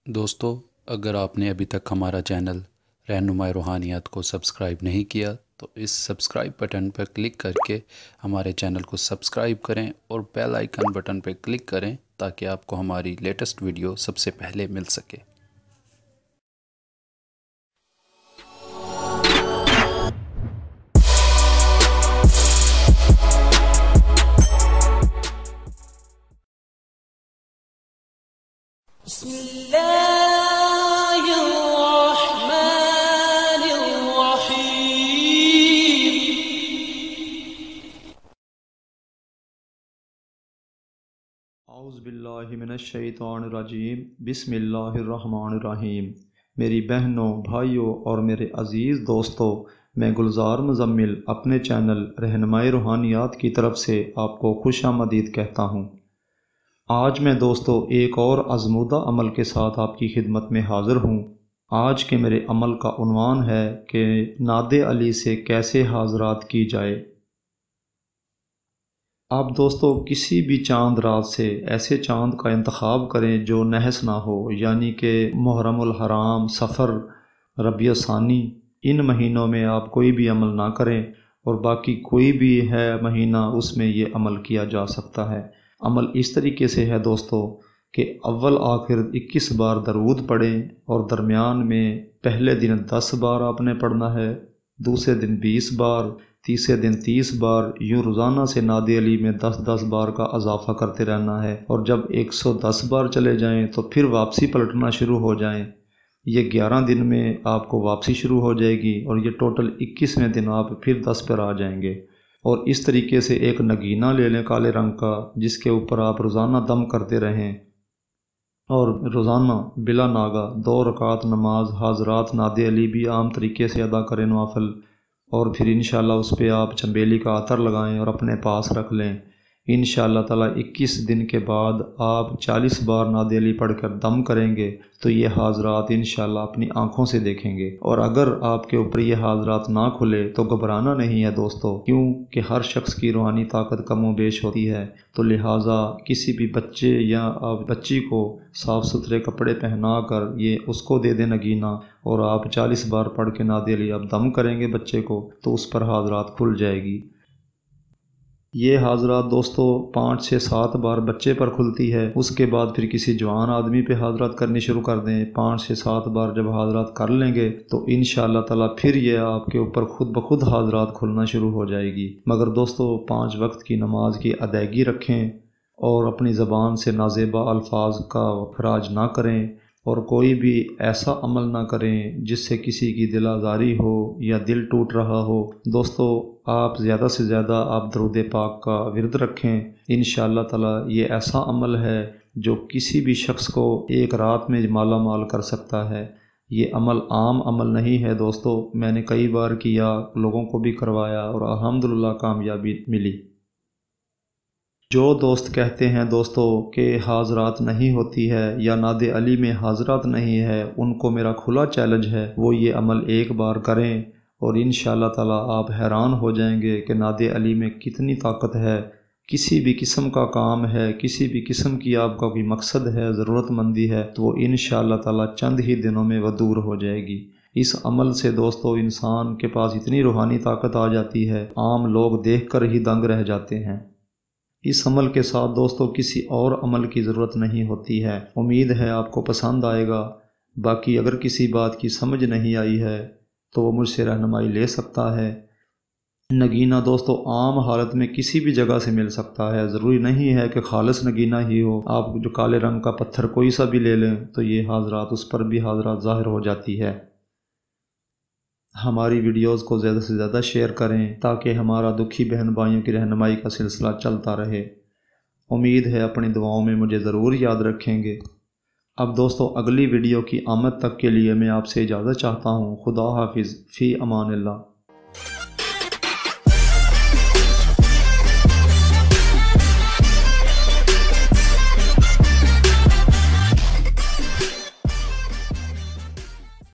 दोस्तों, अगर आपने अभी तक हमारा चैनल रहनुमाई रूहानियात को सब्सक्राइब नहीं किया तो इस सब्सक्राइब बटन पर क्लिक करके हमारे चैनल को सब्सक्राइब करें और बेल आइकन बटन पर क्लिक करें ताकि आपको हमारी लेटेस्ट वीडियो सबसे पहले मिल सके। औज़ुबिल्लाहिमिनश्शैतानिर्रजीम बिस्मिल्लाहिर्रहमानिर्रहीम। मेरी बहनों, भाइयों और मेरे अज़ीज़ दोस्तों, मैं गुलजार मुज़म्मिल अपने चैनल रहनुमाई रूहानियात की तरफ से आपको खुश आमदीद कहता हूँ। आज मैं दोस्तों एक और आज़मूदा अमल के साथ आपकी खिदमत में हाज़िर हूँ। आज के मेरे अमल का उन्वान है कि नादे अली से कैसे हाज़रात की जाए। आप दोस्तों किसी भी चांद रात से ऐसे चांद का इंतखाब करें जो नहस ना हो, यानी कि मुहर्रमुल हराम, सफ़र, रबीउ सानी, इन महीनों में आप कोई भी अमल ना करें और बाकी कोई भी है महीना उसमें ये अमल किया जा सकता है। अमल इस तरीके से है दोस्तों कि अव्वल आखिर 21 बार दरूद पढ़ें और दरमियान में पहले दिन 10 बार आपने पढ़ना है, दूसरे दिन 20 बार, तीसरे दिन 30 बार, यूँ रोज़ाना से नादे अली में 10-10 बार का इजाफ़ा करते रहना है। और जब 110 बार चले जाएं तो फिर वापसी पलटना शुरू हो जाएं। ये 11 दिन में आपको वापसी शुरू हो जाएगी और ये टोटल 21वें दिन आप फिर 10 पर आ जाएंगे। और इस तरीके से एक नगीना ले लें काले रंग का, जिसके ऊपर आप रोज़ाना दम करते रहें और रोज़ाना बिला नागा 2 रकात नमाज हाज़रात नादे अली भी आम तरीके से अदा करें नवाफिल। और फिर इंशाअल्लाह उस पर आप चंबेली का अतर लगाएं और अपने पास रख लें। इंशाअल्लाह ताला 21 दिन के बाद आप 40 बार नादे अली पढ़कर दम करेंगे तो ये हाज़रात इंशाअल्लाह अपनी आँखों से देखेंगे। और अगर आपके ऊपर ये हाज़रात ना खुले तो घबराना नहीं है दोस्तों, क्योंकि हर शख्स की रूहानी ताकत कम व बेश होती है। तो लिहाजा किसी भी बच्चे या आप बच्ची को साफ़ सुथरे कपड़े पहना कर ये उसको दे दें नगीना और आप 40 बार पढ़ के नादे अली आप दम करेंगे बच्चे को तो उस पर हाज़रात खुल जाएगी। ये हाज़रात दोस्तों 5 से 7 बार बच्चे पर खुलती है, उसके बाद फिर किसी जवान आदमी पे हाज़रात करनी शुरू कर दें। 5 से 7 बार जब हाज़रात कर लेंगे तो इंशाअल्लाह ताला फिर ये आपके ऊपर खुद ब खुद हाज़रात खुलना शुरू हो जाएगी। मगर दोस्तों 5 वक्त की नमाज की अदायगी रखें और अपनी ज़बान से नाज़ेबा अल्फाज का खराज ना करें और कोई भी ऐसा अमल ना करें जिससे किसी की दिल आज़ारी हो या दिल टूट रहा हो। दोस्तों आप ज़्यादा से ज़्यादा आप दरूद पाक का विरद रखें। इंशाअल्लाह ताला ये ऐसा अमल है जो किसी भी शख्स को एक रात में माला माल कर सकता है। ये अमल आम अमल नहीं है दोस्तों, मैंने कई बार किया, लोगों को भी करवाया और अल्हम्दुलिल्लाह कामयाबी मिली। जो दोस्त कहते हैं दोस्तों कि हाज़रात नहीं होती है या नादे अली में हाज़रात नहीं है, उनको मेरा खुला चैलेंज है वो ये अमल एक बार करें और इंशाअल्लाह ताला आप हैरान हो जाएंगे कि नादे अली में कितनी ताकत है। किसी भी किस्म का काम है, किसी भी किस्म की आपका कोई मकसद है, ज़रूरतमंदी है, तो वो इंशाअल्लाह ताला चंद ही दिनों में वो दूर हो जाएगी। इस अमल से दोस्तों इंसान के पास इतनी रूहानी ताकत आ जाती है, आम लोग देख कर ही दंग रह जाते हैं। इस अमल के साथ दोस्तों किसी और अमल की ज़रूरत नहीं होती है। उम्मीद है आपको पसंद आएगा। बाकी अगर किसी बात की समझ नहीं आई है तो वो मुझसे रहनुमाई ले सकता है। नगीना दोस्तों आम हालत में किसी भी जगह से मिल सकता है, ज़रूरी नहीं है कि खालिस नगीना ही हो। आप जो काले रंग का पत्थर कोई सा भी ले लें तो ये हाज़रात उस पर भी हाज़रात ज़ाहिर हो जाती है। हमारी वीडियोज़ को ज़्यादा से ज़्यादा शेयर करें ताकि हमारा दुखी बहन भाइयों की रहनुमाई का सिलसिला चलता रहे। उम्मीद है अपनी दुआओं में मुझे ज़रूर याद रखेंगे। अब दोस्तों अगली वीडियो की आमद तक के लिए मैं आपसे इजाज़त चाहता हूँ। खुदा हाफिज़, फ़ी अमान अल्लाह।